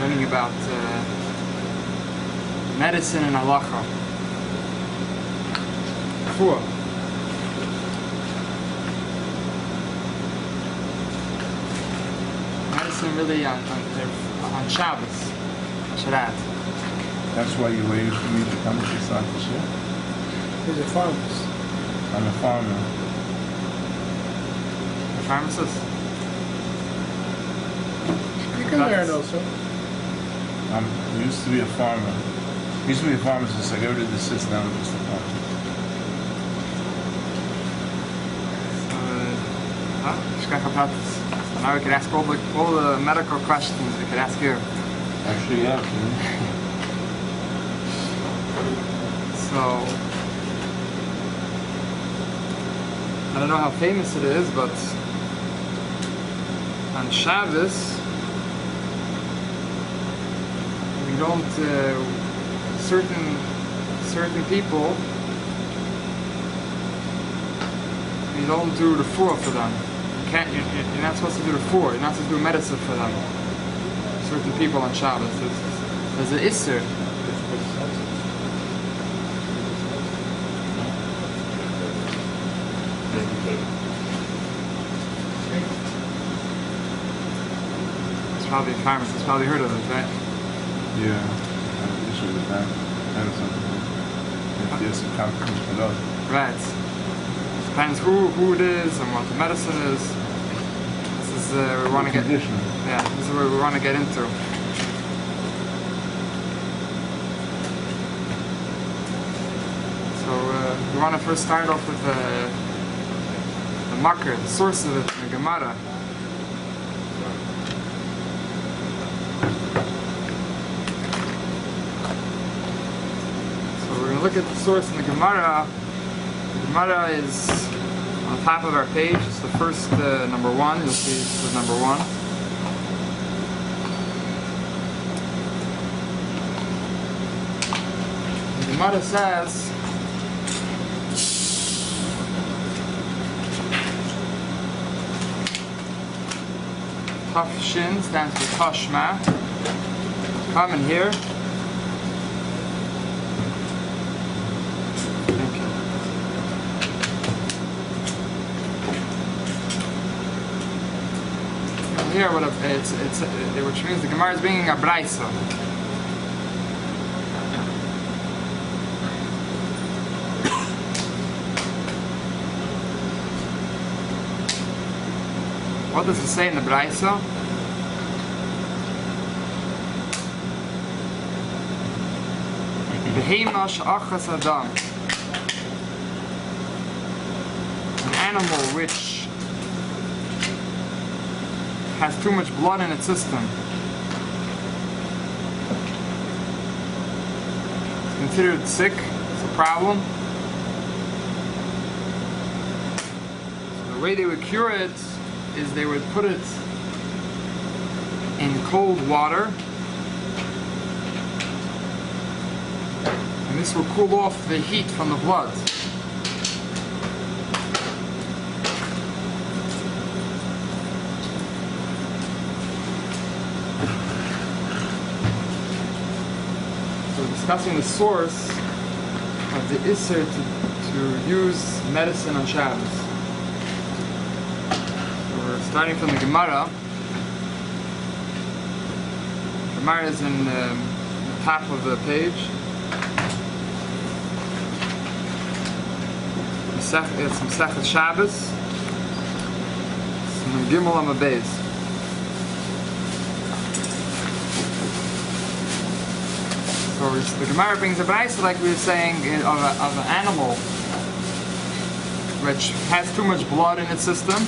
learning about medicine and halacha. 4. Medicine really on Shabbos. Shabbat. That's why you waited for me to come to start the show? He's a pharmacist. I'm a farmer. A pharmacist? You can learn also. I used to be a farmer. I used to be a pharmacist. I got rid of the system. Now I'm just a farmer. So now we can ask all the medical questions we could ask here. Actually, yeah. So, I don't know how famous it is, but on Shabbos, we don't, certain people, we don't do the four for them. You're not supposed to do the four, you're not supposed to do medicine for them. Certain people on Shabbos, there's an Isser. It's probably a pharmacist, it's probably heard of it, right? Yeah, I'm issue with that. Depends on if there's some complication at all. Right. Depends who it is and what the medicine is. This is we want to get. Yeah, this is where we want to get into. So we want to first start off with the makar, the source of it, the Gemara. So we're going to look at the source in the Gemara. The Gemara is on the top of our page. It's the first number 1. You'll see this is number 1. The Gemara says, Taf Shin stands for Tashma. Come in here. Thank you. Here, which means the Gemara is bringing a brayso. What does it say in the brayso? Behema she'achas adam. An animal which has too much blood in its system. It's considered sick. It's a problem. So the way they would cure it is they would put it in cold water, and this will cool off the heat from the blood. So discussing the source of the Isser to use medicine on Shabbos. Starting from the Gemara. Gemara is in the top of the page. It's Masechet Shabbos. It's in Gimel Amabez. So the Gemara brings a brayso, like we were saying, of an animal which has too much blood in its system.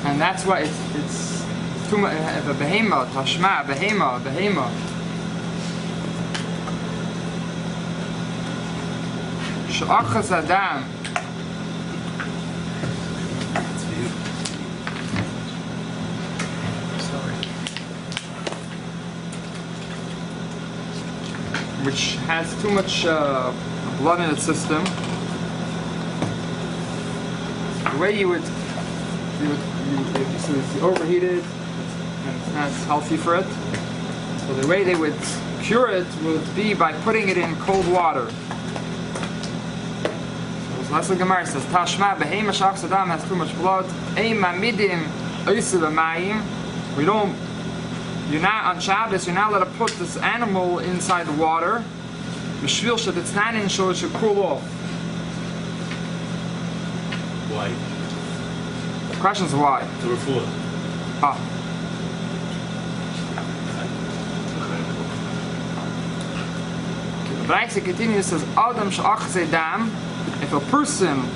And that's why it's too much. A behema, tashma, behema. She'achas adam. Which has too much blood in its system. The way you would so it's overheated and it's that's healthy for it. So the way they would cure it would be by putting it in cold water. So that's what Gemara says. Tashma behema shachs adam has too much blood. Eima midim oisiv amayim. We don't. You're not on Shabbos. You're not allowed to put this animal inside the water. Mishvil shetetznanin so it should cool off. Why? The question is why. To refuah. Ah. The Braisa continues, says, Adam she'achzei dam. If a person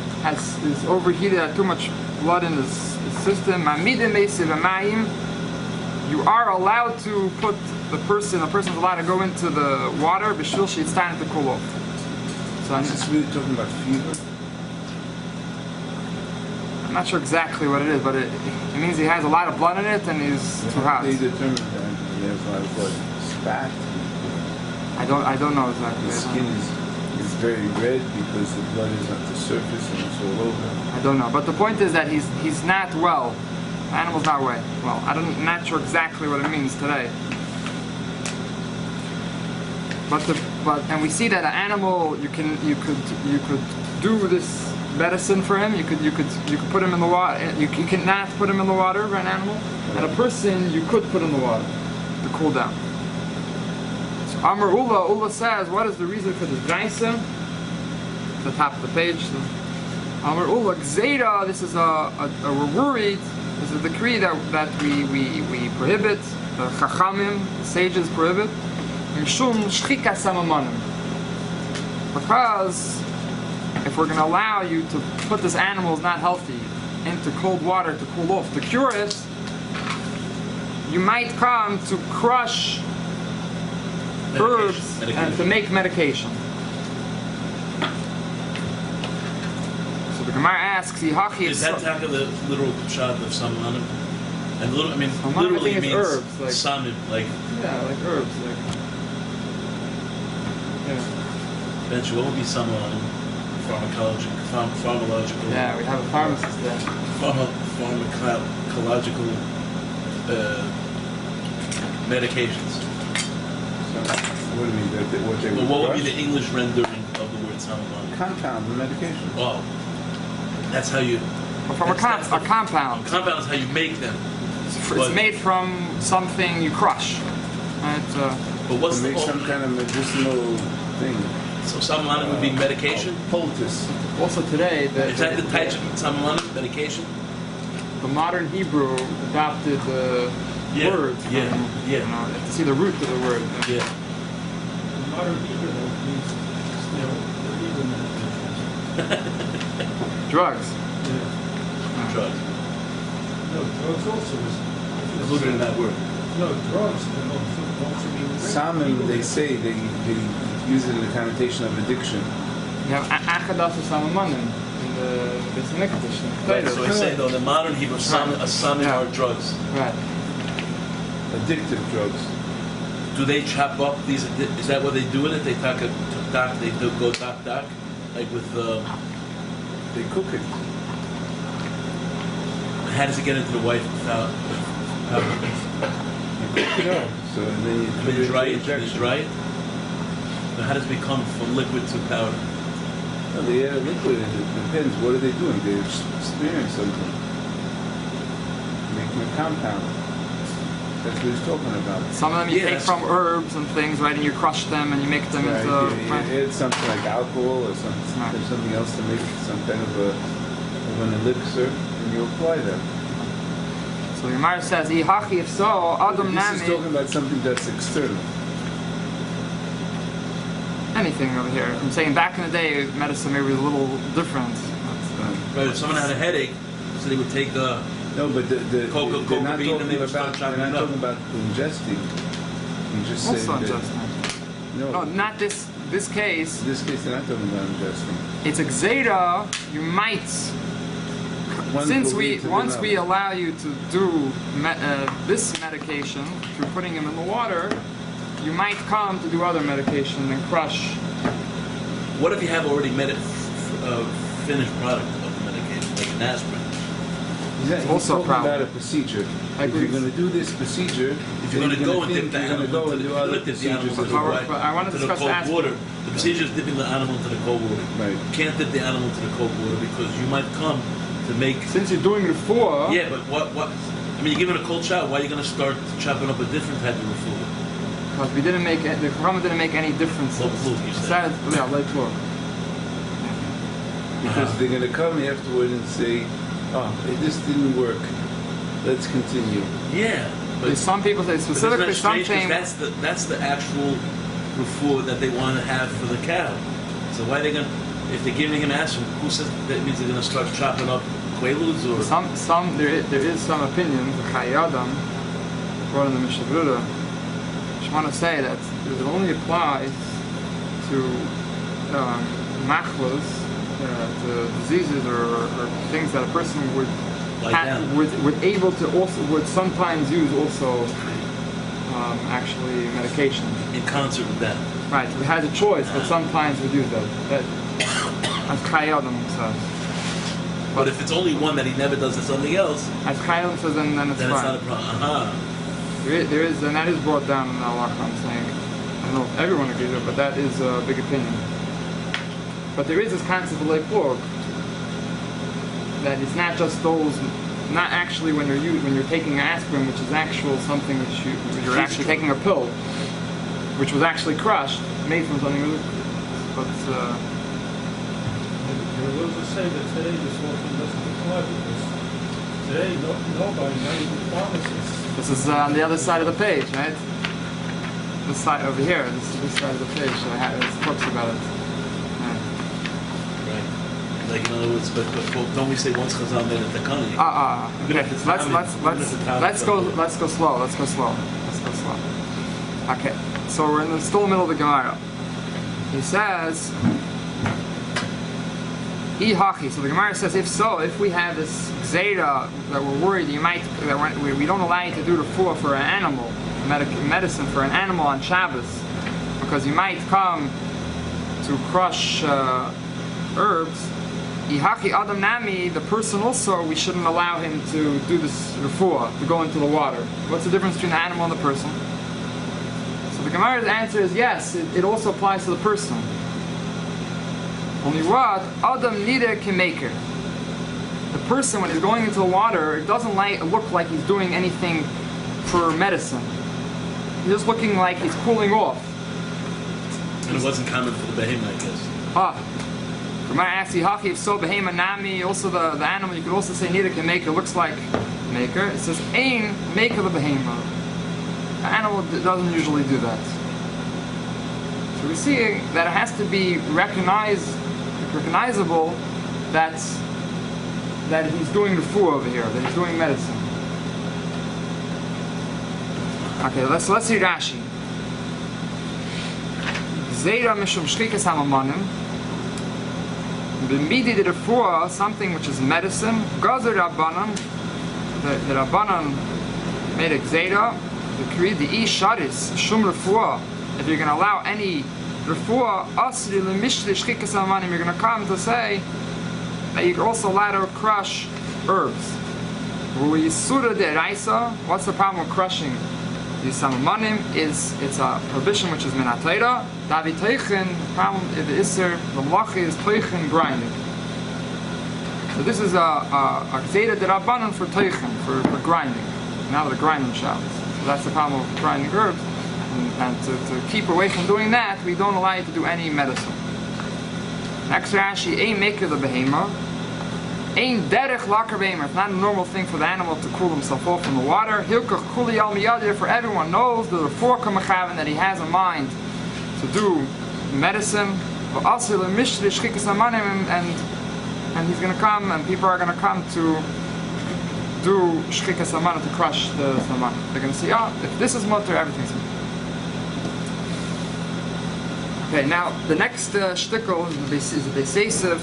is overheated, had too much blood in his system, mamidim meisiv amayim, you are allowed to put a person's allowed to go into the water, b'shvil she'yitztayin to cool off. So Is this really talking about fever? I'm not sure exactly what it is, but it means he has a lot of blood in it and he's too hot. They determined that he has a lot of blood. Spat. I don't know exactly. The skin is very red because the blood is at the surface and it's all over. I don't know, but the point is that he's not well. The animal's not well. I'm not sure exactly what it means today. And we see that an animal you could do this medicine for him. You could put him in the water. You cannot put him in the water for an animal. And a person you could put in the water to cool down. So Amar Ula says, what is the reason for this Braisa? At the top of the page. So, Amar Ula Gzeira. This is we're worried. This is the decree that we prohibit. The Chachamim, the sages prohibit. Mishum shchika samamanim. Because if we're going to allow you to put this animal is not healthy into cold water to cool off, to cure it, you might come to crush herbs and to make medication. So the Gemara asks, is that taka the literal pshat of samamanim? And literally means herbs, like samim, like herbs, like. Yeah. Eventually, what would be some pharmacological? Yeah, we have a pharmacist there. Pharmacological medications. So, what do you mean? What would be the English rendering of the word samamon? Compound, the medication. Oh, that's how you. From a compound. A compound is how you make them. It's made from something you crush. Right? But what's to make some kind of medicinal thing. So samamanim would be medication? Poultice. Also today, is that the type of samamanim, medication? The modern Hebrew adopted the word. To see the root of the word. Yeah. The modern Hebrew means still medication. Drugs. Yeah. Drugs. No, drugs also is. Included in that word. No, drugs can also mean. Samim, they say they use it in the connotation of addiction. You have achadas samamanim in the Beit edition. Right, so I say though, the modern Hebrew, samim are drugs. Right. Addictive drugs. Do they chop up these? Is that what they do with it? They they go dark, like with. They cook it. How does it get into the wife without? Yeah. So then you dry it. Dry it. But how does it become from liquid to powder? No, they add liquid. It depends. What are they doing? They're spearing something, making a compound. That's what he's talking about. Some of them you take from herbs and things, right? And you crush them and you make them into. You add something like alcohol or something else to make some kind of an elixir, and you apply that. So the Gemara says, "Ihachi if so, Adam This nami." is talking about something that's external. Anything over here. I'm saying back in the day, medicine maybe was a little different. Right, if someone had a headache, so they would take the. No, but they're not talking about ingesting. You just say ingesting. No, not this case. In this case, they're not talking about ingesting. It's a gzeira. You might. Once we allow you to do this medication through putting him in the water, you might come to do other medication and crush. What if you have already finished product of the medication, like an aspirin? He's also a talking about problem. a procedure. I If agree. you're going to do this procedure, If you're going to go and dip the you're going to animal go and into do the, other dip the animal procedures into as the, well. But I want to to the discuss cold aspects. water. The procedure is dipping the animal into the cold water. Right. You can't dip the animal into the cold water because you might come to make. Since you're doing refuah, Yeah, but what? I mean, you're giving a cold shower. Why are you going to start chopping up a different type of food? because we didn't make the Chacham didn't make any differences. Low plug, you said. Yeah, low plug. Because they're going to come afterward and say, oh, this didn't work. Let's continue. Yeah, but There's some people say but isn't specifically that strange? 'Cause something. that's the actual refuah that they want to have for the cow. So why are they going? If they're giving him aspirin, who says that means they're going to start chopping up quaaludes or? There is some opinion, the Chai Adam, brought in the Mishnah Berurah, which want to say that it only applies to machlos, to diseases or things that a person would able to also would sometimes use also actually medication. In concert with that. Right, we had a choice, but sometimes we use that. As Chai Adam says. But if it's only one that he never does and something else, As Chai Adam says, then it's then fine. it's not a problem. There is, and that is brought down in Allah. I'm saying, I don't know if everyone agrees with it, but that is a big opinion. But there is this concept of plug that it's not just those, not actually when you're taking aspirin, which is actual something which you're actually taking a pill, which was actually crushed, made from something, but. There was a say that today this whole thing doesn't apply because today nobody, not even pharmacists. This is on the other side of the page, right? This side over here. This side of the page. So it talks about it. Yeah. Right. Like in other words, but don't we say once Chazal made a takana? Okay. Even if it's Let's go slow. Let's go slow. Okay. So we're still in the middle of the Gemara. He says. So the Gemara says, if we have this Zeta that we're worried we don't allow you to do the refuah for an animal, medicine for an animal on Shabbos, because you might come to crush herbs. Ihaki Adam Nami, the person also, we shouldn't allow him to do this refuah, to go into the water. What's the difference between the animal and the person? So the Gemara's answer is yes, it also applies to the person. Only what? Adam Nida can make it. The person, when he's going into the water, it doesn't look like he's doing anything for medicine. He's just looking like he's cooling off. And it wasn't common for the behemoth, I guess. Gemara asks, Haki, if so, behemoth nami, also the animal, you could also say Nida can make it, looks like maker. It says, Ain, maker the behemoth. The animal doesn't usually do that. So we see that it has to be recognizable that he's doing the refuah over here, that he's doing medicine. Okay, let's see Rashi. Zeira mishum shchikas hamamanim. B'midi the refuah, something which is medicine. Gazer rabbanan. The rabbanan made a zeira. The creed the ish sharis shum refuah. If you're going to allow any refuah, asri lemishli shchikas hamamanim, you're going to come to say that you can also allow to crush herbs. What's the problem with crushing these samamanim? It's a prohibition which is min ha'Torah. Davi teichen, the problem the iser, the malachi is teichen grinding. So this is a gzeira derabbanan for teichen, for grinding. Now the grinding Shabbos. So that's the problem with grinding herbs. And to keep away from doing that, we don't allow you to do any medicine. Next Rashi, ein maker the behema. Ein derech laker behema. It's not a normal thing for the animal to cool himself off from the water. Hilkach kuli al miyadir, for everyone knows the refuah mechaven that he has in mind to do medicine. And he's going to come, and people are going to come to do shchikas hamana, to crush the saman. They're going to say, if this is mutter, everything's mutter. Okay, now the next shtickle is the Beisesiv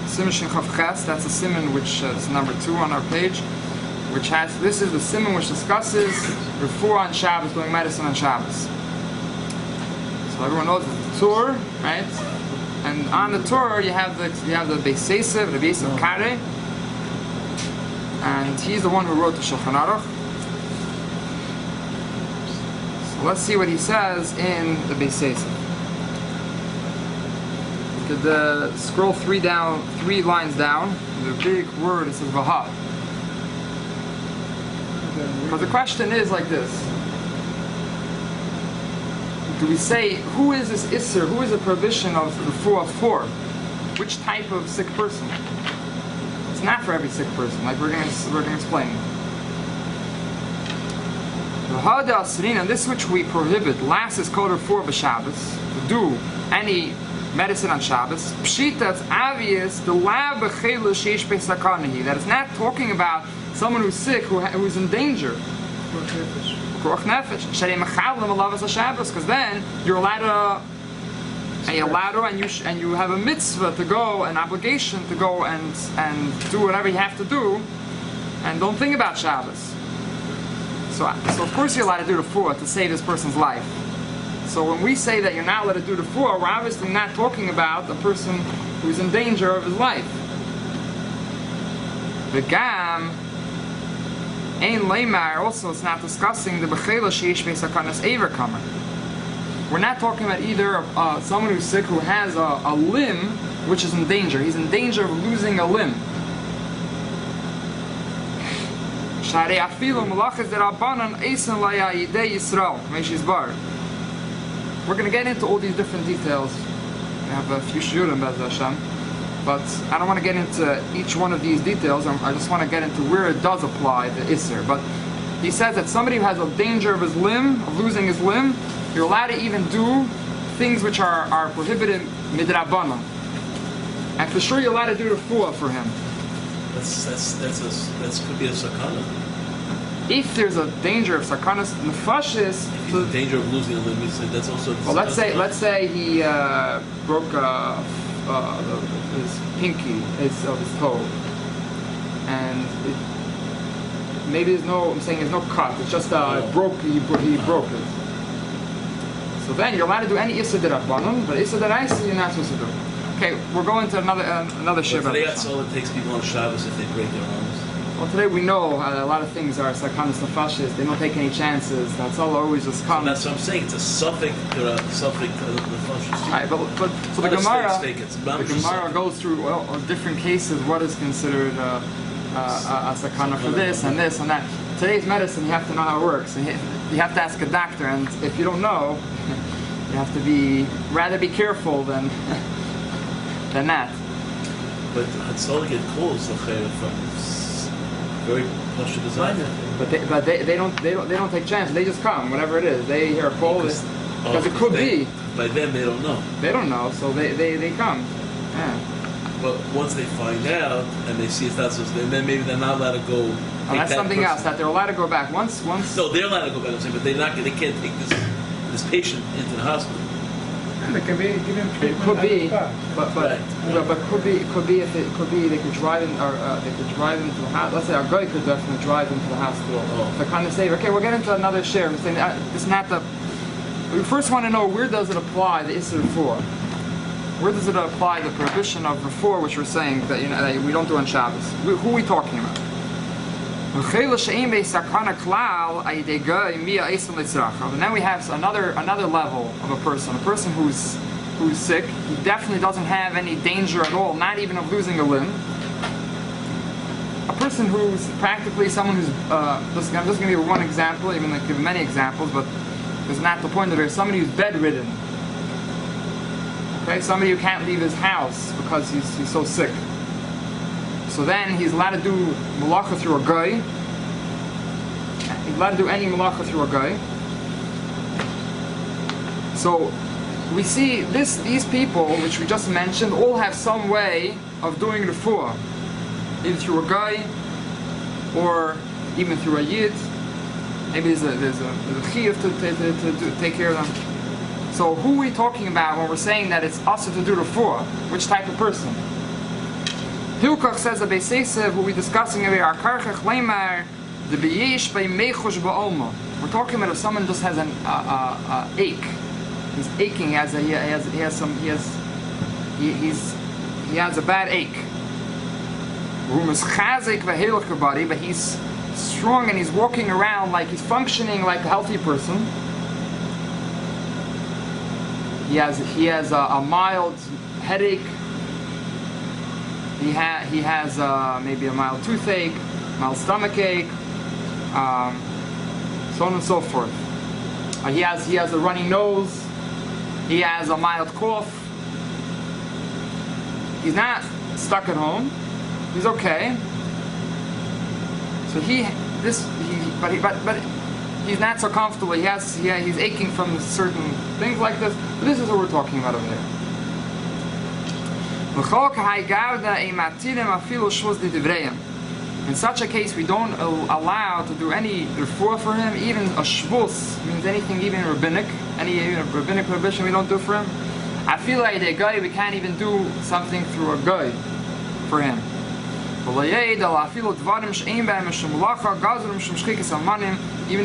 Siman Shin Chav Ches. That's a siman which is number 2 on our page, which has, this is the siman which discusses refuah on Shabbos, doing medicine on Shabbos. So everyone knows it's the Tur, right? And on the Tur you have the Beisesiv, the Beisesiv Kare, and he's the one who wrote the Shulchan Aruch. So let's see what he says in the Beis Yosef. Look at the scroll 3 lines down. The big word, it says Vahad. Because the question is like this: do we say, who is this Isser? Who is the prohibition of refuah for? Which type of sick person? It's not for every sick person, like we're going to explain. And this which we prohibit, last is called refuah b'Shabbos, to do any medicine on Shabbos. Pshita, it's obvious, the lab b'chelu sheish b'sakanahi, that it's not talking about someone who's sick, who's in danger. Because then you're allowed and you have a mitzvah to go, an obligation to go and do whatever you have to do, and don't think about Shabbos. So of course you're allowed to do the refuah to save this person's life. So when we say that you're not allowed to do the refuah, we're obviously not talking about a person who's in danger of his life. The gam. Ein Lerner, also it's not discussing the bechela sheish be'sakanas overcomer. We're not talking about either someone who's sick who has a limb which is in danger. He's in danger of losing a limb. We're going to get into all these different details. We have a few shurim, Bez Hashem. But I don't want to get into each one of these details. I just want to get into where it does apply, the Isser. But he says that somebody who has a danger of his limb, of losing his limb, you're allowed to even do things which are prohibited midrabanan. And for sure you're allowed to do the refuah for him. That could be a sakana. If there's a danger of sakanas nefashis, if he's in danger of losing a limb, he said that's also. Well, let's say he broke his pinky, of his toe, and maybe there's no. I'm saying there's no cut. It's just broke. He broke it. So then you're allowed to do any issa d'Rabbanan, but issa d'Oraisa you're not supposed to do. Okay, we're going to another shiva. Today that's all it takes people on Shabbos if they break their arms. Well, today we know a lot of things are sakanas nefashis. They don't take any chances. That's all always just come. So that's what I'm saying. It's a suffix to nefashis. Right, but so the Gemara goes through different cases. What is considered a sakana for this and this and that. Today's medicine, you have to know how it works. And you have to ask a doctor, and if you don't know, you have to rather be careful than that. But it's all get calls from very Pashut design. But they don't take chances. They just come, whatever it is. They hear a call because it could be. By them they don't know. They don't know, so they come. Yeah. But once they find out and they see it's not so, then maybe they're not allowed to go. That's something else. That they're allowed to go back once. No, they're allowed to go back. I'm saying, but they can't take this patient into the hospital. And they can give him treatment. It could be, back. but could be if it could be they could drive in or they could drive into the hospital. Let's say our guy could definitely drive into the hospital. To kind of say, okay, we'll get into another share. I'm saying it's not the. We first want to know, where does it apply the Isser for? Where does it apply the prohibition of refuah, which we're saying that that we don't do on Shabbos? Who are we talking about? And then we have another level of a person who's sick. He definitely doesn't have any danger at all, not even of losing a limb. A person who's practically someone who's I'm just going to give one example, even though I give many examples, but it's not the point of it. Somebody who's bedridden. Okay, somebody who can't leave his house because he's so sick. So then he's allowed to do malacha through a guy. He's allowed to do any malacha through a guy. So we see these people, which we just mentioned, all have some way of doing refuah, either through a guy or even through a yid. Maybe there's a chiyuv to take care of them. So who are we talking about when we're saying that it's also to do refuah? Which type of person? Hilkach says that Beis Yosef, who we're discussing over here, the beyesh by mechush ba'olma. We're talking about if someone just has an ache. He's aching. He has a bad ache. But he's strong and he's walking around like he's functioning like a healthy person. He has a mild headache. He has maybe a mild toothache, mild stomachache, so on and so forth. He has a runny nose. He has a mild cough. He's not stuck at home. He's okay. So but he's not so comfortable. He's aching from certain things like this. But this is what we're talking about over here. In such a case, we don't allow to do any refuah for him. Even a shvus means anything, even rabbinic, rabbinic prohibition we don't do for him. I feel like a guy, we can't even do something through a guy for him. Even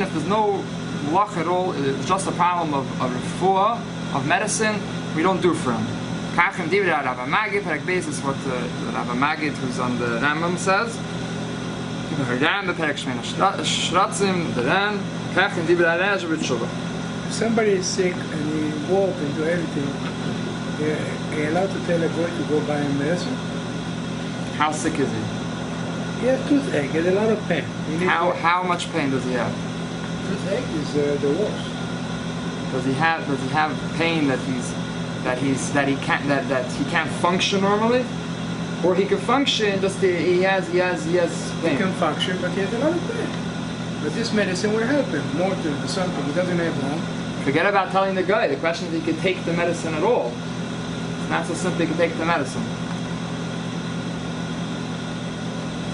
if there's no malach at all, it's just a problem of refuah, of medicine, we don't do for him. This is what Rabbi Magid, who's on the Rambam, says. If somebody is sick and he walks and do everything, are you allowed to tell a boy to go buy him medicine? How sick is he? He has toothache, he has a lot of pain. How much pain does he have? Toothache is the worst. Does he have pain that he can't function normally, or he can function just he has pain? He can function, but he has a lot of pain. But this medicine will help him more to something he doesn't have home. Forget about telling the guy. The question is, he could take the medicine at all. It's not so simple. He can take the medicine.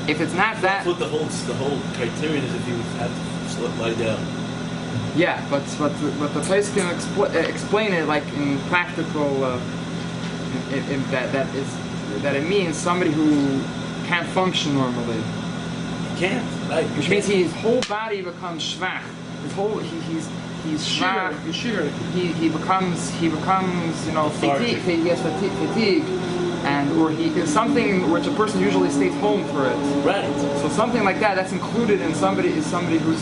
If it's not that, the whole criterion is if he would have to lie down. Yeah, but the place can explain it like in practical. That it means somebody who can't function normally. He can't. Right. Which means his whole body becomes schwach. He's schwach. He becomes fatigue. He has fatigue. Or he is something which a person usually stays home for it. Right. So something like that's included in somebody who's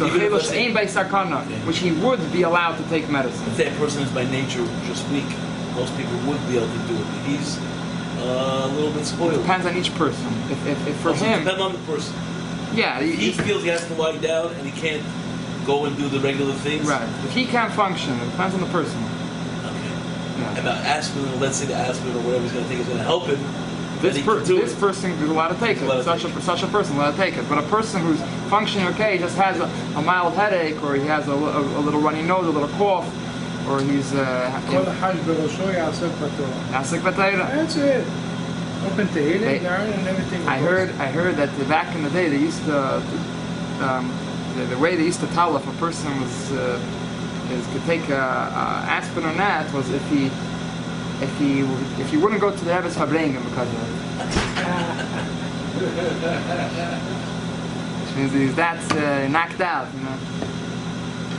a chelush ain by sakana, which he would be allowed to take medicine. If that person is by nature just weak, most people would be able to do it. He's a little bit spoiled. It depends on each person. If for him, depends on the person. Yeah, he feels he has to lie down and he can't go and do the regular things. Right. If he can't function, it depends on the person. Yeah. And the aspirin, let's say the aspirin or whatever he's going to take is going to help him. This person is allowed to take it. Such a person is allowed to take it. But a person who's functioning okay, just has a mild headache, or he has a little runny nose, a little cough, or he's That's it. Open Tehillim, Garden, and everything. I heard that back in the day they used to the way they used to tell if a person could take aspirin or not was if he wouldn't go to the Rebbe's Fabrengen because of it. Which means he's that knocked out, you know.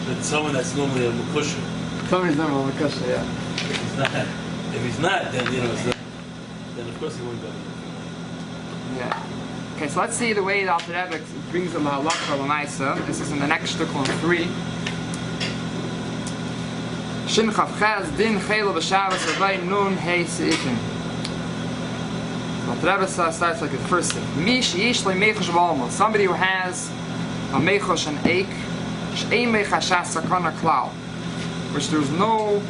But someone that's normally a makusha. Somebody's normally a makusha, yeah. If he's not, then then of course he wouldn't go. Yeah. Okay, so let's see the way the Alter Rebbe brings the halakha l'maisa. This is in the next shtickle on 3. Shin Chavchaz Din Chelo B'Shabbos Rabbi Nun Hey Seitim. The Rebbe starts like the first thing. Mish Yish Le Mechosh Balmo. Somebody who has a mechosh, an ache, She'ein Mechashas Sakana Klal, which there's no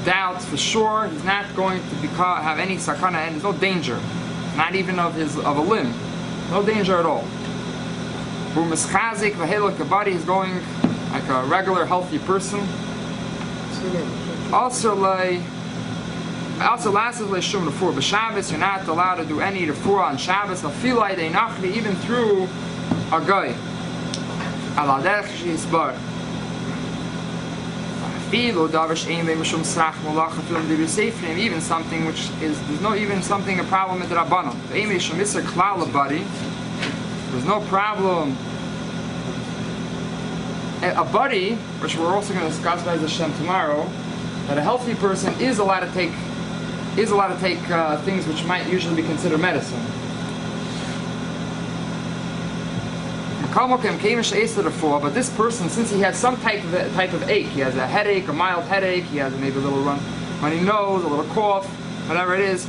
doubt for sure he's not going to have any sakana, and there's no danger, not even of a limb, no danger at all. Who mischazik v'helok, the body is going like a regular healthy person. Also last is shum refuah. But Shabbos you're not allowed to do any refuah on Shabbos. Afilai de nachli, even through a guy. Ala derech sheisbar. Even something which is there's no even something a problem with the Rabbanon. There's no problem. A body, which we're also going to discuss by Hashem tomorrow, that a healthy person is allowed to take things which might usually be considered medicine. But this person, since he has some type of ache, he has a headache, a mild headache, he has maybe a little runny nose, a little cough, whatever it is.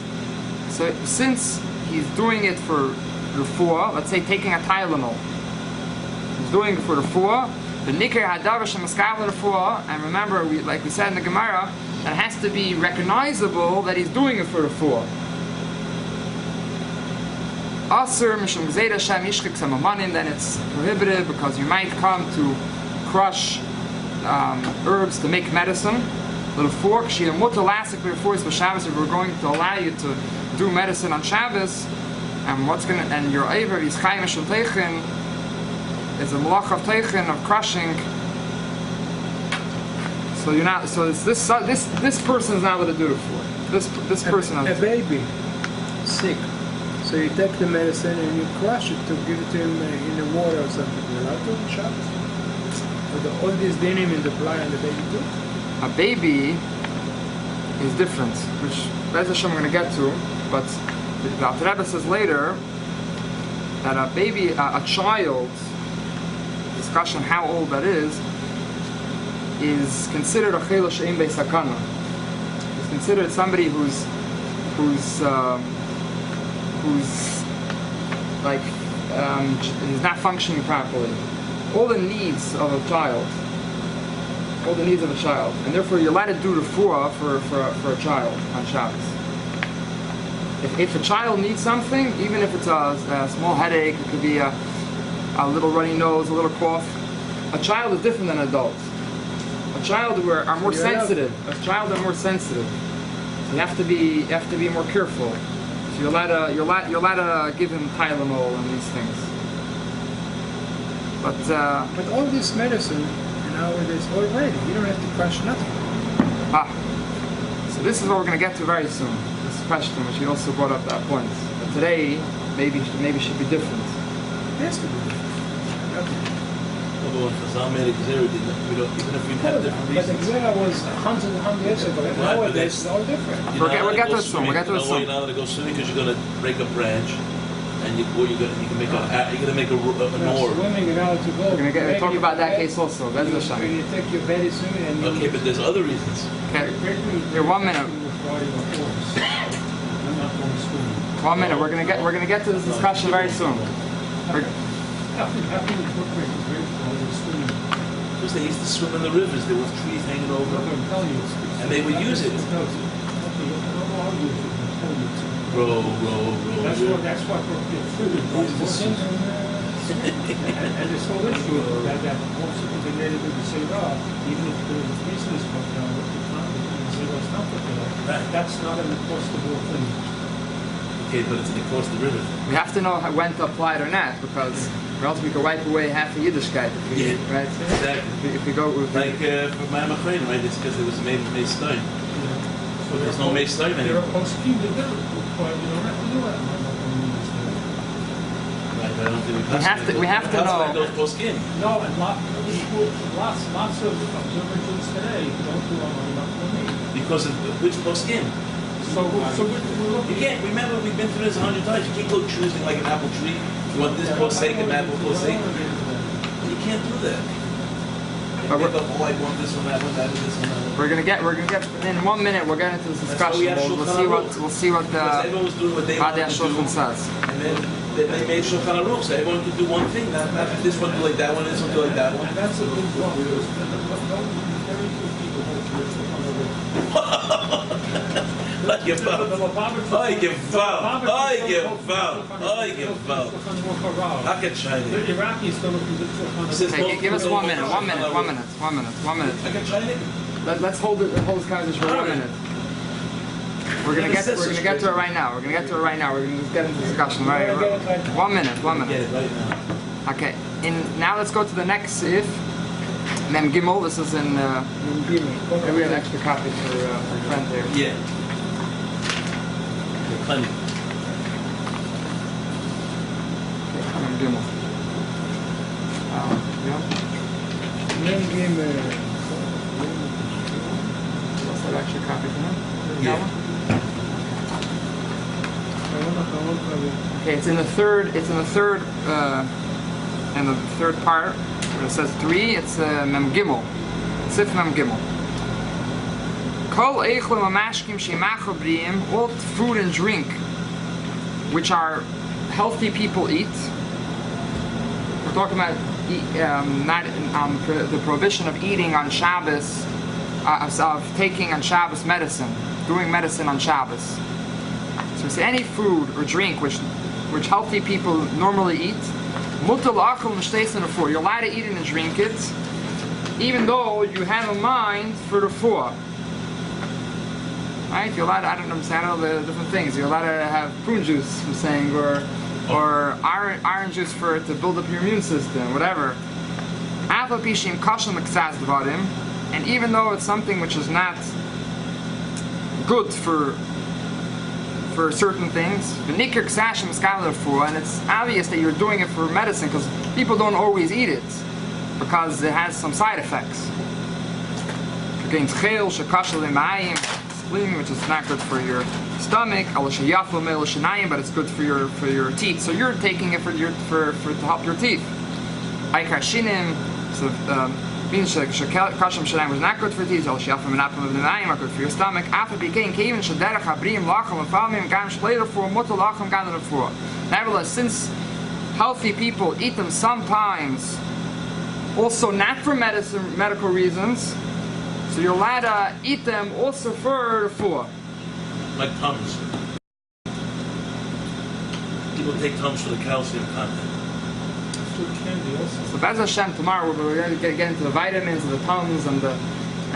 So since he's doing it for refuah, let's say taking a Tylenol, he's doing it for refuah. The nikar hadavar shemaskal refuah, and remember, like we said in the Gemara, it has to be recognizable that he's doing it for refuah. Asur mishum gzeira shem yishchik samamanim, then it's prohibited because you might come to crush herbs to make medicine. Little fork, shia mutar lasik b'refuahs b'Shabbos. If we're going to allow you to do medicine on Shabbos, and your aver is chayim mishum teichin, is a malach of teichin, of crushing. So you're not. So it's this person is not allowed to do it for. This person. A baby, sick. So you take the medicine and you crush it to give it to him in the water or something. You're allowed to on Shabbos? All these dinim in the apply on the baby too? A baby is different, which Bez Hashem I'm going to get to, but the Alter Rebbe says later that a baby, a child, discussion how old that is considered a chelo she'im beisakana. It's considered somebody who's like he's not functioning properly. All the needs of a child, and therefore you're allowed to do refuah for a child on Shabbos. If a child needs something, even if it's a small headache, it could be a little runny nose, a little cough. A child is different than adults. A child are more sensitive. So you have to be more careful. So you're allowed to give him Tylenol and these things. But all this medicine nowadays already, you don't have to crush nothing. So this is what we're going to get to very soon. This question, which you also brought up that point. But today, maybe should be different. It has to be different. Although if Chazal made a gzera, even if we had different But the reasons. gzera was hundreds and hundreds years ago. Nowadays, it's all different. We'll get to it soon. You're not allowed to go swimming because you're going to break a branch, and you're going to make an oar. Swimming, you're allowed to go. We're going to talk about that case also. When you take your belly swimming and Okay, but there's other reasons. Okay, here 1 minute. 1 minute. We're gonna get to this discussion very soon. Because they used to swim in the rivers, there were trees hanging over, and they would use it. Row. That's what we're and this whole issue that also could be made with the Seirah, even if there was a business that's not an across-the-board thing. Okay, but it's across the river. We have to know when to apply it or not, because or else we could wipe away half the Yiddishkeit. Right? Exactly. If we go with Like for my Machrein, right? It's because there was made stone. So There's no made stone There anymore. are poskim that do it, but you don't have to do that. Right, but I don't think we have to know. Those poskim. No, and lots of observant Jews today don't do it. Because of which poskim? So we're looking. You can't remember we've been through this 100 times. You can't go choosing like an apple tree. You want this posek and that posek. You can't do that. I want this one, that one, that, this one, that one. we're gonna get in 1 minute. We're getting into this discussion. We'll see what everyone was doing what they wanted Badi to do. Shulchan says. And then they made Shulchan Aruch, so everyone could do one thing. Not this one do like that one, this one do like that one. And that's a big one. Very few people hold to Shulchan Aruch. I give up. I can try The it. Iraqis don't look at Shulchan Aruch. Okay, give us 1 minute. 1 minute. 1 minute. 1 minute. 1 minute. I can try it. Let's hold this conversation for 1 minute. We're gonna get to it right now. We're gonna just get into discussion. Right. 1 minute. 1 Get minute. it right now. Okay. Now let's go to the next sif. Mem Gimel. This is in. Maybe we have an extra copy for a friend there. Yeah. Plenty. Mem Gimel. Then give What's that extra copy for him? Yeah. Okay, it's in the third in the third part, where it says 3, it's Mem Gimel. Sif Mem Gimel. Kol Eichlim Amashkim Shemacho Briim, all food and drink which are healthy people eat. We're talking about the prohibition of eating on Shabbos, of taking on Shabbos medicine, doing medicine on Shabbos. So we say any food or drink which healthy people normally eat, you're allowed to eat it and drink it, even though you have a mind for the refuah. Right? You're allowed to, I don't know the different things. You're allowed to have prune juice, I'm saying, or iron juice to build up your immune system, whatever. And even though it's something which is not good for certain things, and it's obvious that you're doing it for medicine, because people don't always eat it because it has some side effects. Which is not good for your stomach, but it's good for your teeth. So you're taking it to help your teeth. Means kashim shalim was not good for teeth. Are good for your stomach. Nevertheless, since healthy people eat them sometimes, also not for medical reasons, so you're allowed to eat them also for refuah. Like Tums. People take Tums for the calcium content. Candy also. So Bez Hashem, tomorrow we're going to get into the vitamins and the Tums and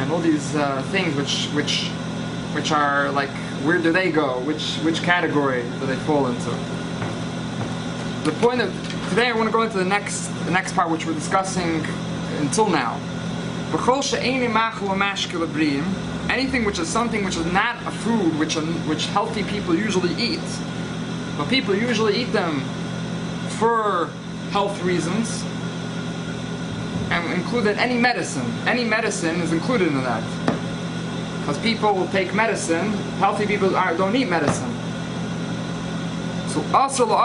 all these things which are like, where do they go? Which category do they fall into? The point of today, I want to go into the next part which we're discussing until now. Anything which is something which is not a food which healthy people usually eat, but people usually eat them for health reasons, and included any medicine is included in that, because people will take medicine. Healthy people don't eat medicine. So also you're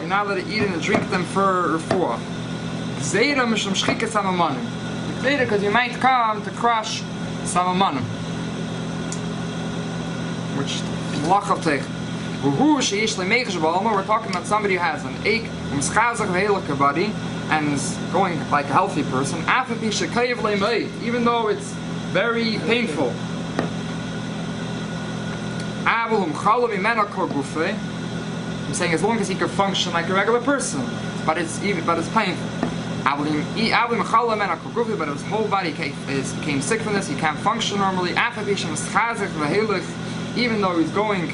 not allowed to eat and drink them for refuah. Because you might come to crush samamanim, which we're talking about somebody who has an ache body and is going like a healthy person, even though it's very painful. I'm saying as long as he can function like a regular person, but it's painful. But his whole body became sick from this, he can't function normally. Even though he's going,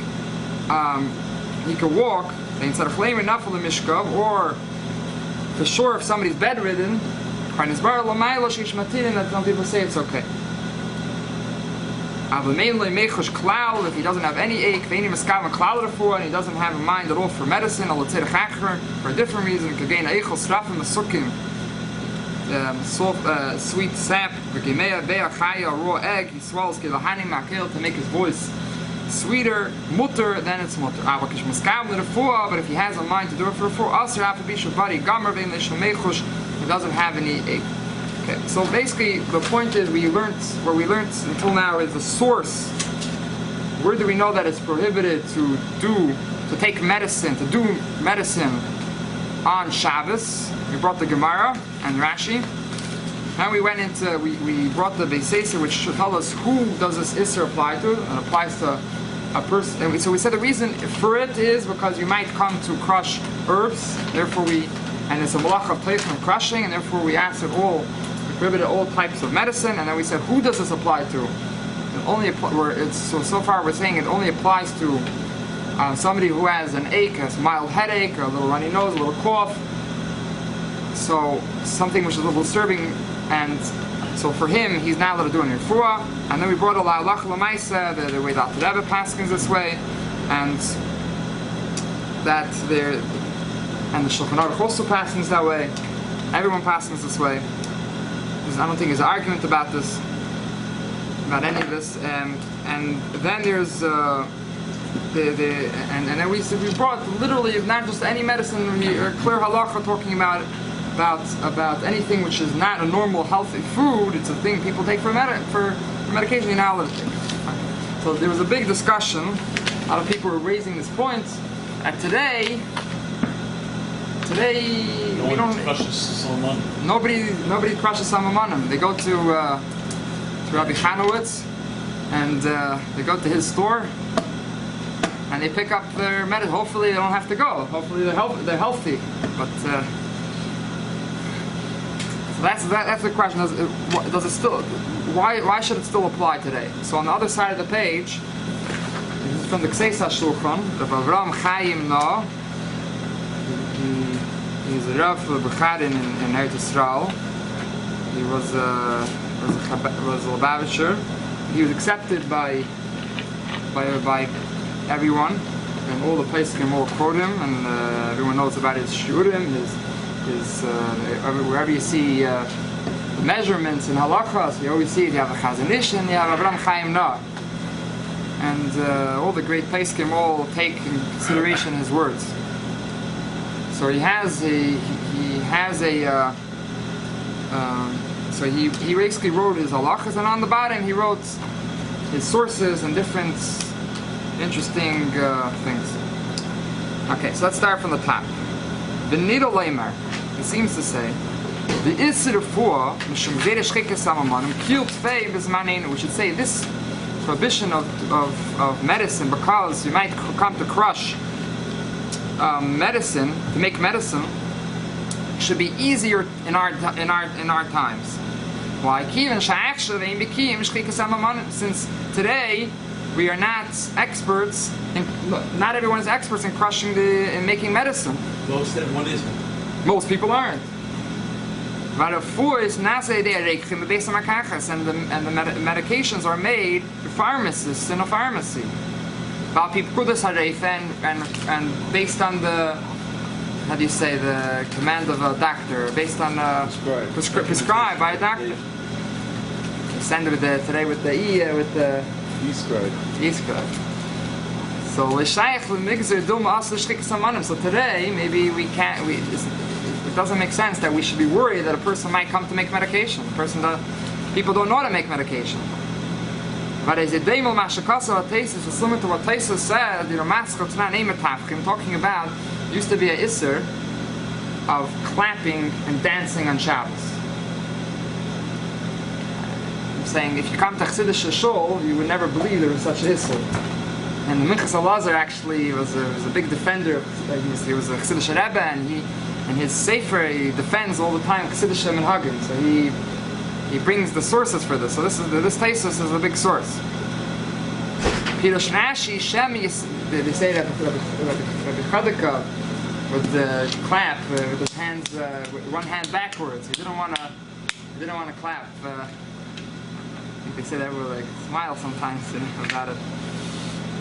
he can walk, instead of or for sure if somebody's bedridden, that some people say it's okay. If he doesn't have any ache, and he doesn't have a mind at all for medicine, for a different reason, sweet sap, a raw egg, he swallows to make his voice sweeter, mutter, then it's mutter. But if he has a mind to do it for body, he doesn't have any ache. Okay, so basically the point is what we learned until now is the source. Where do we know that it's prohibited to take medicine, to do medicine on Shabbos? We brought the Gemara and Rashi. Now we went into, we brought the Beiseser, which should tell us who does this Isser apply to. It applies to a person. And so we said the reason for it is because you might come to crush herbs, and it's a malach of place from crushing, and therefore we asked it all, we prohibited all types of medicine, and then we said who does this apply to? It only so far we're saying it only applies to somebody who has an ache, a mild headache, or a little runny nose, a little cough. So something which is a little disturbing, and so for him, he's not allowed to do any refuah. And then we brought a la'alach l'maisa, the way that the Rebbe paskins this way, and that there, and the Shulchan Aruch also paskins that way. Everyone paskins this way. I don't think there's an argument about this, about any of this. And then there's and then we brought literally not just any medicine, clear halacha talking about anything which is not a normal healthy food. It's a thing people take for medication. You're not allowed to take. So there was a big discussion. A lot of people were raising this point. And today No we one don't. crushes Solomon. Nobody crushes Samamonim. They go to Rabbi Chanowitz, and they go to his store, and they pick up their medicine. Hopefully, they don't have to go. Hopefully, they're healthy. But so that's the question. Does it still? Why should it still apply today? So on the other side of the page, this is from the Kseisa Shulchan, Rabbi Avraham Chaim No. He's a Rav Becharin in Eretz Yisrael. He was a Lubavitcher. He was accepted by everyone, and all the places can all quote him, and everyone knows about his shiurim, wherever you see measurements and halachas, you always see it. You have a Chazon Ish and you have Avraham Chaim No, and all the great poskim all take in consideration his words. So he basically wrote his halachas, and on the bottom he wrote his sources and different interesting things. Okay, so let's start from the top. The Nidal Lerner, he seems to say, the Isser for we should say this prohibition of medicine, because you might come to crush medicine, to make medicine, should be easier in our times. Why? Since today we are not experts, not everyone is experts in crushing in making medicine. Most everyone isn't. Most people aren't. And the medications are made by pharmacists in a pharmacy. And based on the, how do you say, the command of a doctor, based on prescribed by a doctor. You send it today with the e-scribe. So today maybe we can't. It doesn't make sense that we should be worried that a person might come to make medication. People don't know how to make medication. But as a demon mashakasa tesis, similar to what Tesis said, it's not name I'm talking about. Used to be a isser of clapping and dancing on Shabbos. I'm saying if you come to Chassidish Shul, you would never believe there was such an isser. And the Minchas Elazar actually was a big defender. He was a Chassidish Rebbe, and his sefer he defends all the time Chassidish Minhagim. So he brings the sources for this. So this Tesis is a big source. Pirush Rashi Shem, they say that Rabbi Chadaka would clap with his hands, with one hand backwards. He didn't want to clap. I think they say that would like smile sometimes about it.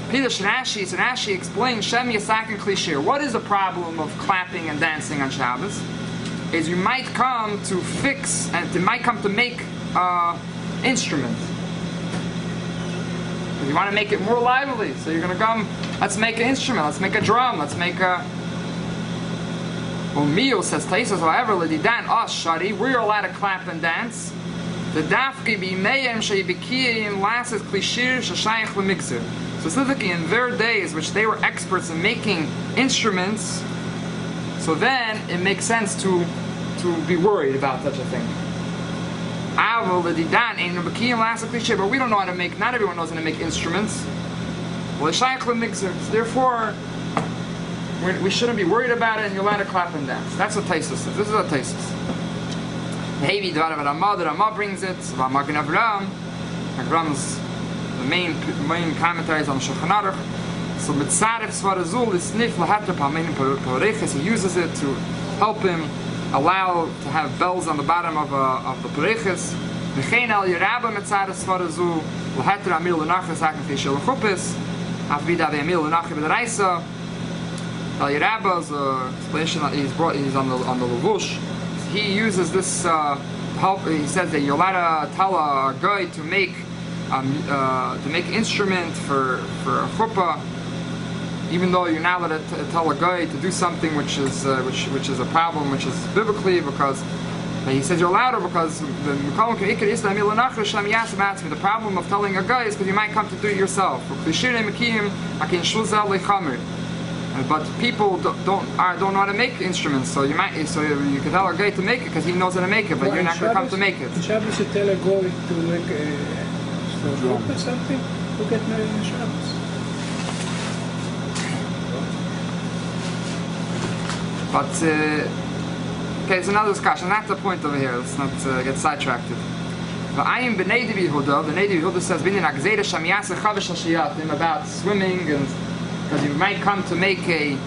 Pirush Rashi, so Rashi explains Shem Yasak and Klishir. What is the problem of clapping and dancing on Shabbos? Is you might come to fix and you might come to make instruments. You want to make it more lively, so you're going to come. Let's make an instrument. Let's make a drum. Let's make a. Well, Mio says Taisos, however, Ledidan us Shari, we're allowed to clap and dance. The Dafki be Mayim Shaybikiyim Lasses Klishir Shashayach Lemixer. Specifically in their days, which they were experts in making instruments. So then it makes sense to be worried about such a thing. But we don't know how to make, not everyone knows how to make instruments. Therefore, we shouldn't be worried about it, and you're allowed to clap and dance. That's what Tesis says. This is what Tesis says. The Ramah brings it. Avram's the main commentaries on Shulchan Aruch. So Mitzaref Svarazul is Snif Lahater Palmein Pareches. He uses it to help him allow to have bells on the bottom of the Pareches. V'chein al Yerabba Mitzaref Svarazul Lahater Amir Lunachas Hakan Fishel Chupis Avida Ve'amir Lunachas B'Daraisa. Al Yerabba's explanation he's on the Levush. He uses this help. He says that you're allowed to tell a guy to make instrument for a chuppah. even though you're not allowed to tell a guy to do something which is a problem, which is biblically, because he says you're allowed to, because the problem of telling a guy is because you might come to do it yourself. But people don't know how to make instruments, so you can tell a guy to make it because he knows how to make it, but you're not going to come to make it. In Shabbos you tell a guy to make a drum or something, who get married in Shabbos. But okay, it's another discussion. That's the point over here. Let's not get sidetracked. But I am b'nei Yehuda. The Neiv Yehuda says about swimming, and because you might come to make a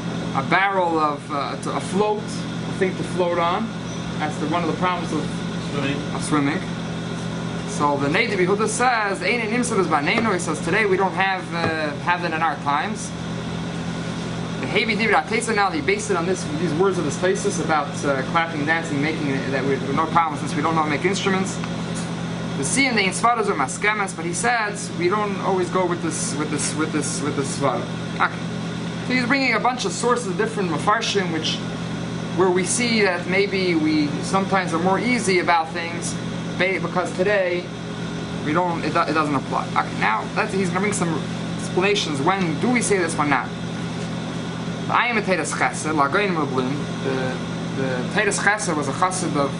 barrel of a float, a thing to float on. That's one of the problems of swimming. So the Neiv Yehuda says, he says today we don't have it in our times. The Heavy David Atesa now he based it on these words of his thesis about clapping, dancing, making it, that with no problem since we don't know how to make instruments. The C and the Insvadas are maskemas, but he says we don't always go with this svara. Okay. So he's bringing a bunch of sources, different mafarshim, where we see that maybe we sometimes are more easy about things because today we don't. It doesn't apply. Okay. Now he's going to bring some explanations. When do we say this? When not? I am a Teres Chesed, Lagoin Mublin. The Teres Chesed was a Chassid of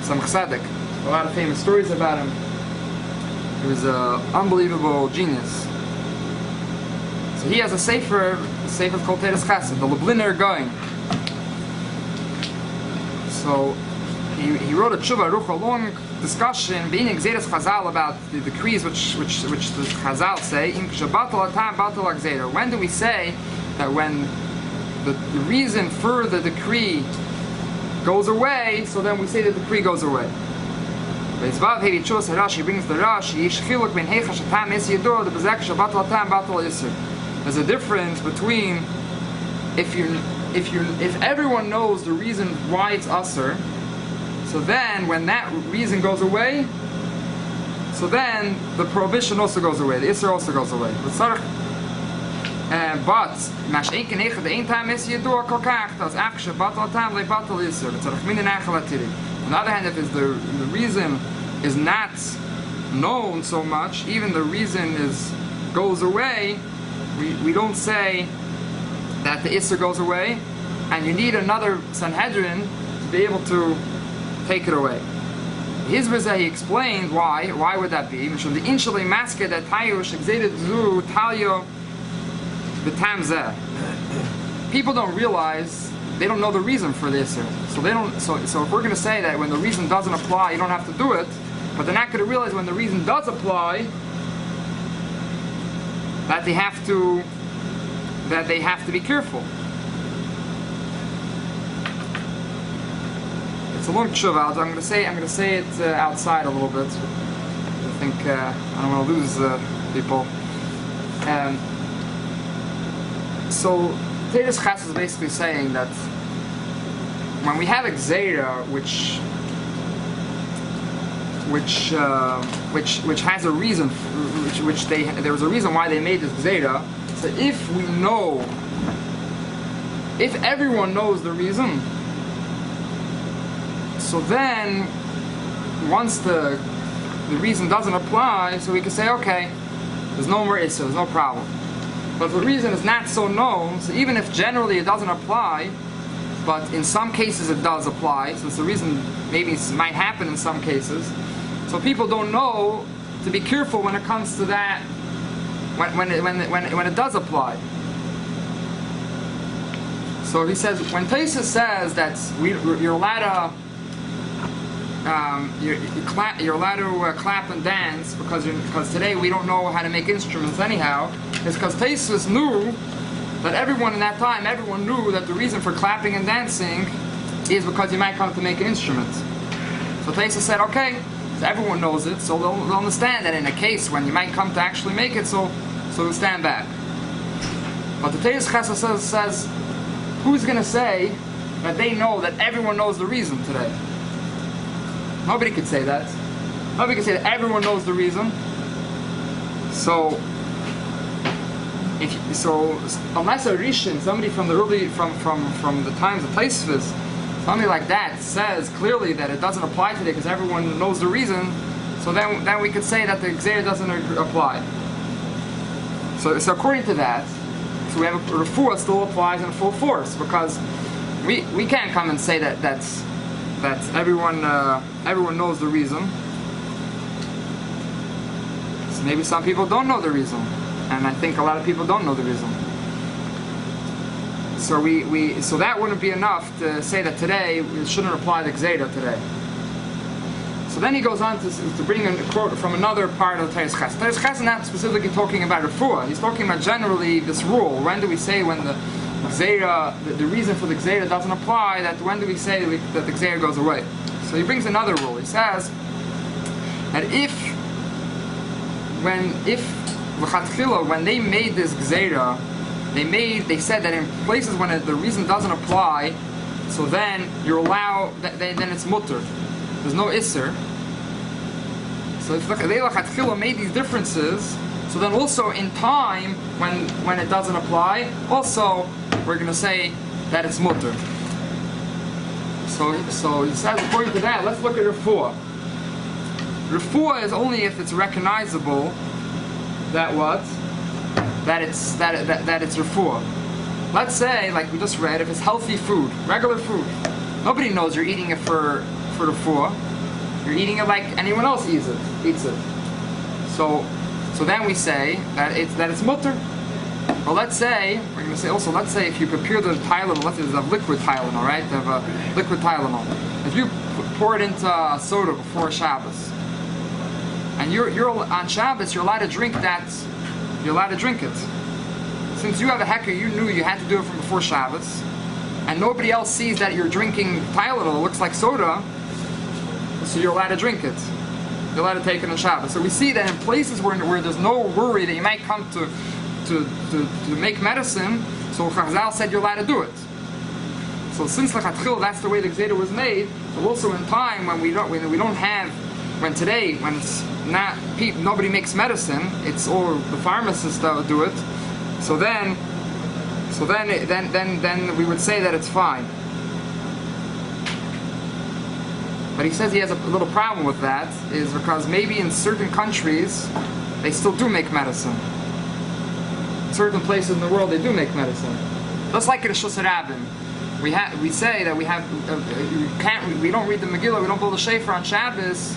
Samach Tzedek. A lot of famous stories about him. He was an unbelievable genius. So he has a sefer called Teres Chesed, the Lubliner going. So he wrote a tshuva, a long discussion, being Gzeres Chazal about the decrees which the Chazal say. When do we say that when the reason for the decree goes away, so then we say the decree goes away? Rashi brings the Rashi. There's a difference between if everyone knows the reason why it's usher. So then, when that reason goes away, so then the prohibition also goes away, the Isser also goes away. But, on the other hand, if the reason is not known so much, even the reason goes away, we don't say that the Isser goes away, and you need another Sanhedrin to be able to take it away. His Rizah, he explained why. Why would that be? People don't realize, they don't know the reason for this. So they don't. So if we're going to say that when the reason doesn't apply, you don't have to do it, but they're not going to realize when the reason does apply that they have to be careful. It's a long tshuva. I'm going to say it outside a little bit. I think I don't want to lose people. So Teres Chesed is basically saying that when we have a gzeira which has a reason, there was a reason why they made this gzeira. So if everyone knows the reason, so then once the reason doesn't apply, so we can say, okay, there's no more issue, there's no problem. But if the reason is not so known, so even if generally it doesn't apply, but in some cases it does apply, since the reason maybe might happen in some cases, so people don't know to be careful when it comes to that, when it does apply. So he says, when Tesis says that you're allowed to you're allowed to clap and dance because today we don't know how to make instruments anyhow, is because Tesis knew that everyone in that time, everyone knew that the reason for clapping and dancing is because you might come to make an instrument. So Tesis said, okay, so everyone knows it, so they'll understand that in a case when you might come to actually make it, so we'll stand back. But the Tesis Chesed says, who's going to say that they know that everyone knows the reason today? Nobody could say that. Nobody could say that everyone knows the reason. So unless a Rishon, somebody from the early, from the times of Taisvis, somebody like that says clearly that it doesn't apply today because everyone knows the reason, so then we could say that the Gzeira doesn't apply. So according to that, so we have a refuah still applies in full force, because we can't come and say that everyone knows the reason. So maybe some people don't know the reason, and I think a lot of people don't know the reason. So so that wouldn't be enough to say that today we shouldn't apply the Gzeira today. So then he goes on to bring a quote from another part of Teres Ches. Teres Ches is not specifically talking about refuah. He's talking about generally this rule. When do we say when the Gzeira, the reason for the Gzeira doesn't apply, that when do we say that the Gzeira goes away? So he brings another rule. He says that if when they made this Gzeira, they said that in places when the reason doesn't apply, so then you're allowed, then it's mutter. There's no isser. So if they L'chatchila made these differences, so then also in time when it doesn't apply, also we're going to say that it's mutter. So he says according to that, let's look at refuah. Refuah is only if it's recognizable that what? That it's refuah. Let's say, like we just read, if it's healthy food, regular food, nobody knows you're eating it for refuah. You're eating it like anyone else eats it. So then we say that it's mutter. Well, let's say we're going to say also. Let's say if you prepare the Tylenol, let's say there's a liquid Tylenol, right? They have a liquid Tylenol. If you pour it into soda before Shabbos, and you're on Shabbos, you're allowed to drink that. You're allowed to drink it. Since you have a hecker, you knew you had to do it from before Shabbos, and nobody else sees that you're drinking Tylenol. It looks like soda, so you're allowed to drink it. You're allowed to take it on Shabbos. So we see that in places where there's no worry that you might come to make medicine, so Chazal said you're allowed to do it. So since L'chatchil, that's the way the Gzeira was made. But also in time when today when it's not nobody makes medicine, it's all the pharmacists that do it. So then we would say that it's fine. But he says he has a little problem with that, is because maybe in certain countries they still do make medicine. In certain places in the world they do make medicine. Just like in Shus Rabbim, we say that we don't read the Megillah, we don't blow the shofar on Shabbos,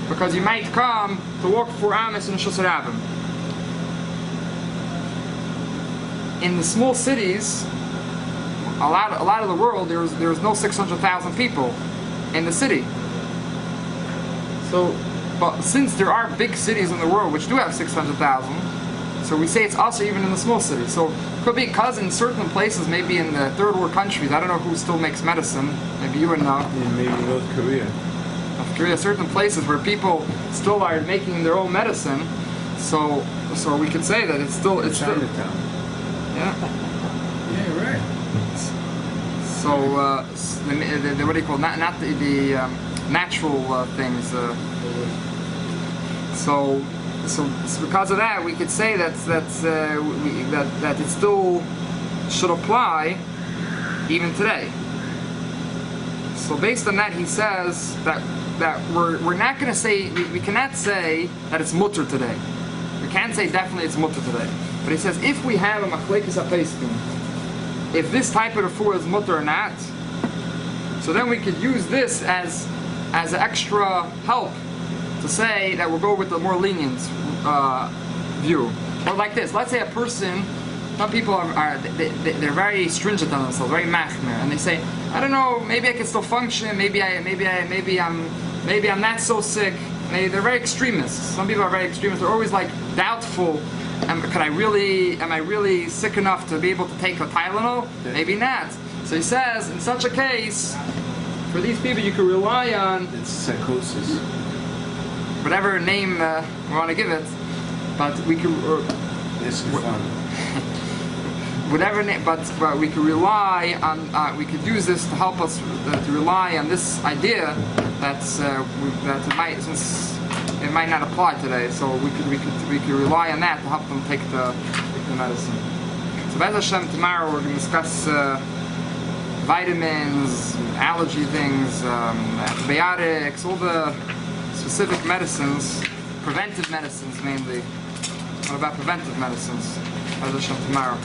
because you might come to walk for Amos in a Shus Rabbim. In the small cities, a lot of the world, there's no 600,000 people in the city. So, but since there are big cities in the world which do have 600,000, so we say it's also even in the small cities. So it could be because in certain places, maybe in the third world countries, I don't know who still makes medicine. Maybe you would know. Yeah, maybe North Korea. North Korea, certain places where people still are making their own medicine. So we could say that it's Chinatown. Yeah. Yeah, right. So the what do you call not the natural things. So because of that, we could say that it still should apply even today. So based on that, he says that we're not going to say we cannot say that it's mutter today. We can't say definitely it's mutter today. But he says if we have a machlekes hapeiskim, if this type of refuah is mutter or not, so then we could use this as an extra help to say that we'll go with the more lenient view. Or like this, let's say a person, some people they're very stringent on themselves, very machmer, and they say, I don't know, maybe I can still function, maybe I'm not so sick. They're very extremists. Some people are very extremists. They're always like doubtful. Am I really sick enough to be able to take a Tylenol? Maybe not. So he says, in such a case, for these people you can rely on. It's psychosis. Whatever name we want to give it, but we can. Whatever name, but we could rely on. We could use this to help us to rely on this idea that it might, since it might not apply today. So we could rely on that to help them take the the medicine. So Bez Hashem, tomorrow we're going to discuss vitamins, allergy things, antibiotics, all the specific medicines, preventive medicines mainly. What about preventive medicines? Bez Hashem, tomorrow.